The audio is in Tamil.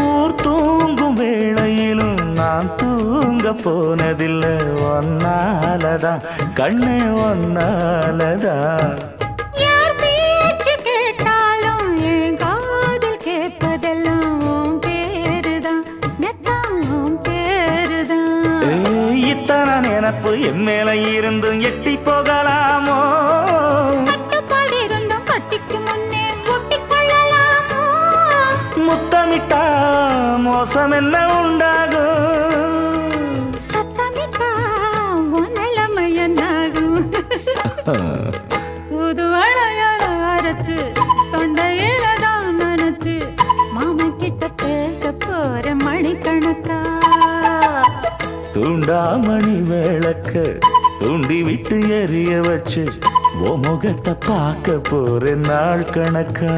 ஊர் தூங்கும் வேளையிலும் நான் தூங்க போனதில்லை ஒன்னாலதான் கண்ணே ஒன்னாலதான் யார் பேச்சு கேட்டாலும் என் காதில் கேட்பதெல்லாம் உன் பேருதான் மெத்தம் உன் பேருதான் இத்தனை நினப்பு என் மேல இருந்தும் எட்டி போகலாமோ கட்டுப்பாடு இருந்தும் கட்டிக்கு முன்னே ஒட்டிக்கொள்ளலாமோ முத்தமிட்டா மோசம் என்ன உண்டாகும் சத்தமிட்டா உன் நிலைமை என்னாகும் புது வளையல அரைச்சு தொண்டையில தான் நினைச்சு மாமன் கிட்ட பேச போற மணிக்கணக்கா தூண்டாமணி விளக்க தூண்டி விட்டு எரிய வச்சு ஓ முகத்தை பார்க்க போற நாள் கணக்கா